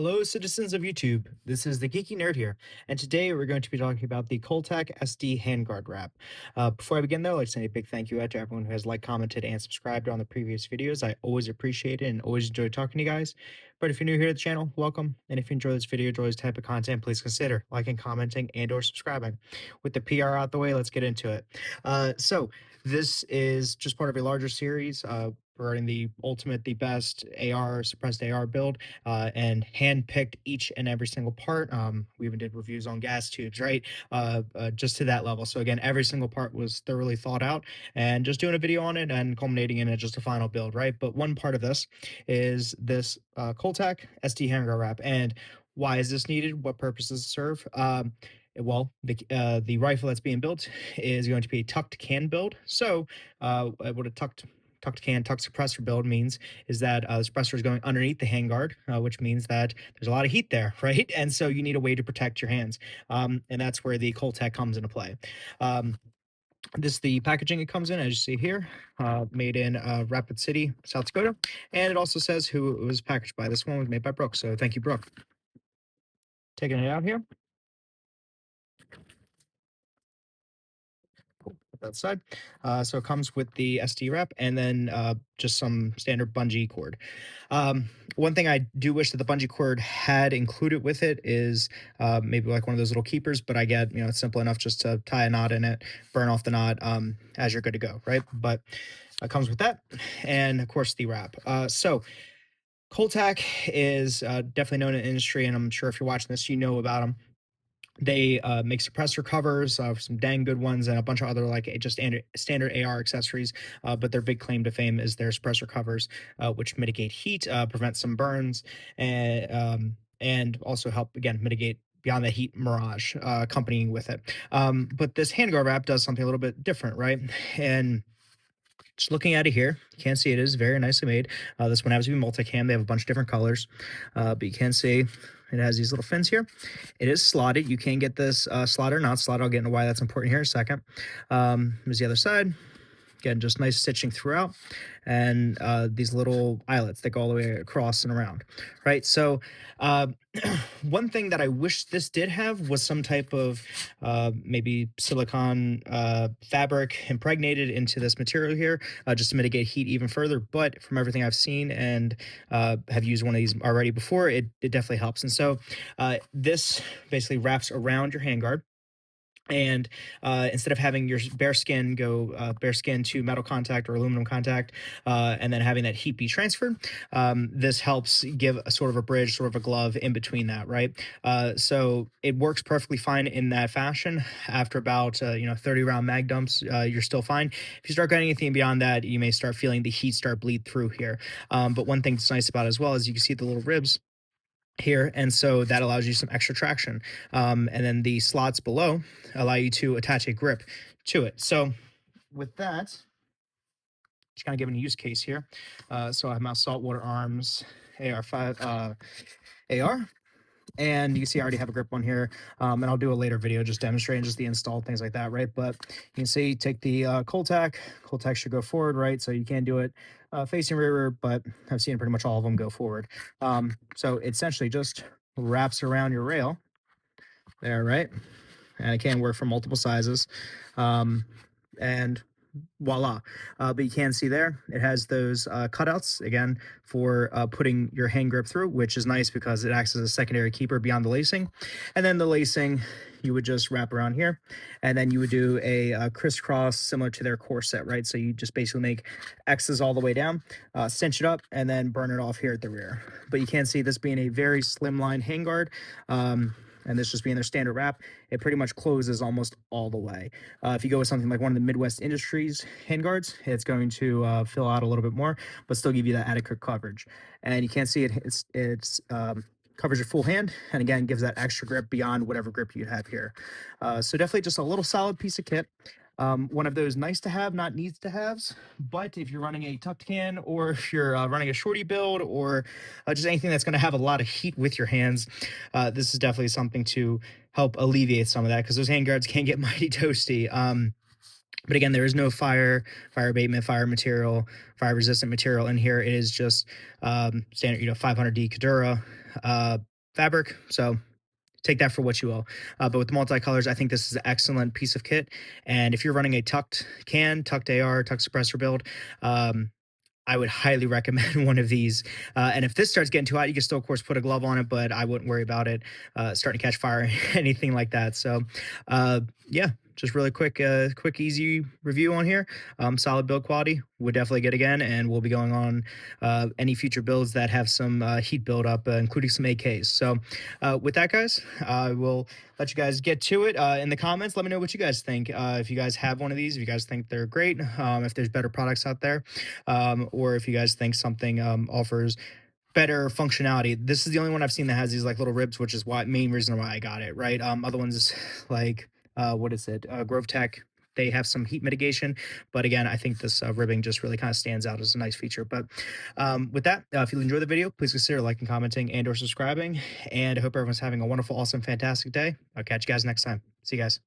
Hello, citizens of YouTube. This is the Geeky Nerd here, and today we're going to be talking about the Cole-Tac SD Handguard Wrap. Before I begin, though, I'd like to send a big thank you out to everyone who has liked, commented, and subscribed on the previous videos. I always appreciate it and always enjoy talking to you guys. But if you're new here to the channel, welcome. And if you enjoy this video, enjoy this type of content, please consider liking, commenting, and/or subscribing. With the PR out the way, let's get into it. This is just part of a larger series regarding the ultimate, the best AR suppressed AR build and handpicked each and every single part. We even did reviews on gas tubes, right? Just to that level. So again, every single part was thoroughly thought out, and just doing a video on it and culminating in it just a final build, right? But one part of this is this Cole-Tac SD Handguard Wrap, and why is this needed? What purposes serve? Well, the rifle that's being built is going to be a tucked can build. So, what a tucked suppressor build means is that the suppressor is going underneath the handguard, which means that there's a lot of heat there, right? And so you need a way to protect your hands, and that's where the Cole-Tac comes into play. This is the packaging it comes in, as you see here, made in Rapid City, South Dakota, and it also says who it was packaged by. This one was made by Brooke, so thank you, Brooke. Taking it out here. Put that aside. So it comes with the SD wrap and then just some standard bungee cord. One thing I do wish that the bungee cord had included with it is maybe like one of those little keepers, but I get, it's simple enough just to tie a knot in it, burn off the knot as you're good to go, right? But it comes with that, and of course the wrap. So Cole-Tac is definitely known in the industry, and I'm sure if you're watching this, you know about them. They make suppressor covers, some dang good ones, and a bunch of other like just standard AR accessories. But their big claim to fame is their suppressor covers, which mitigate heat, prevent some burns, and also help again mitigate beyond the heat mirage accompanying with it. But this handguard wrap does something a little bit different, right? And just looking at it here, you can see it is very nicely made. This one happens to be multicam. They have a bunch of different colors, but you can see it has these little fins here. It is slotted. You can get this slotted or not slotted. I'll get into why that's important here in a second. Here's the other side. Again, just nice stitching throughout, and these little eyelets that go all the way across and around, right? So one thing that I wish this did have was some type of maybe silicone fabric impregnated into this material here, just to mitigate heat even further. But from everything I've seen and have used one of these already before, it definitely helps. And so this basically wraps around your handguard. And instead of having your bare skin go bare skin to metal contact or aluminum contact, and then having that heat be transferred, this helps give a sort of a bridge, sort of a glove in between that, right? So it works perfectly fine in that fashion. After about 30 round mag dumps, you're still fine. If you start getting anything beyond that, you may start feeling the heat start bleed through here. But one thing that's nice about it as well is you can see the little ribs here, and so that allows you some extra traction, and then the slots below allow you to attach a grip to it. So with that, just kind of giving a use case here. So I have my saltwater arms AR5 AR, and you can see I already have a grip on here, and I'll do a later video just demonstrating just the install, things like that, right? But you can see, take the Cole-Tac should go forward, right? So you can do it facing rear, but I've seen pretty much all of them go forward. So it essentially just wraps around your rail there, right? And it can work for multiple sizes, and voila. But you can see there, it has those cutouts, again, for putting your hand grip through, which is nice because it acts as a secondary keeper beyond the lacing. And then the lacing, you would just wrap around here, and then you would do a crisscross similar to their corset, right? So you just basically make X's all the way down, cinch it up, and then burn it off here at the rear. But you can see this being a very slimline handguard, and this just being their standard wrap, it pretty much closes almost all the way. If you go with something like one of the Midwest Industries handguards, it's going to fill out a little bit more, but still give you that adequate coverage. And you can see it's covers your full hand, and again, gives that extra grip beyond whatever grip you have here. So definitely just a little solid piece of kit. One of those nice to have, not needs to haves. But if you're running a tucked can, or if you're running a shorty build, or just anything that's going to have a lot of heat with your hands, this is definitely something to help alleviate some of that, because those handguards can get mighty toasty. But again, there is no fire abatement, fire material, fire resistant material in here. It is just standard, 500D Kadura, fabric. So take that for what you will. But with the multicolors, I think this is an excellent piece of kit. And if you're running a tucked AR, tucked suppressor build, um, I would highly recommend one of these. And if this starts getting too hot, you can still, of course, put a glove on it, but I wouldn't worry about it starting to catch fire, anything like that. So, yeah, just really quick, easy review on here. Solid build quality. Would definitely get again, and we'll be going on any future builds that have some heat buildup, including some AKs. So, with that, guys, I will let you guys get to it in the comments. Let me know what you guys think. If you guys have one of these, if you guys think they're great, if there's better products out there, or if you guys think something offers better functionality. This is the only one I've seen that has these like little ribs, which is why main reason why I got it. Right. Other ones like what is it? Grove Tech. They have some heat mitigation, but again, I think this ribbing just really kind of stands out as a nice feature. But with that, if you enjoy the video, please consider liking, commenting, and/or subscribing. And I hope everyone's having a wonderful, awesome, fantastic day. I'll catch you guys next time. See you guys.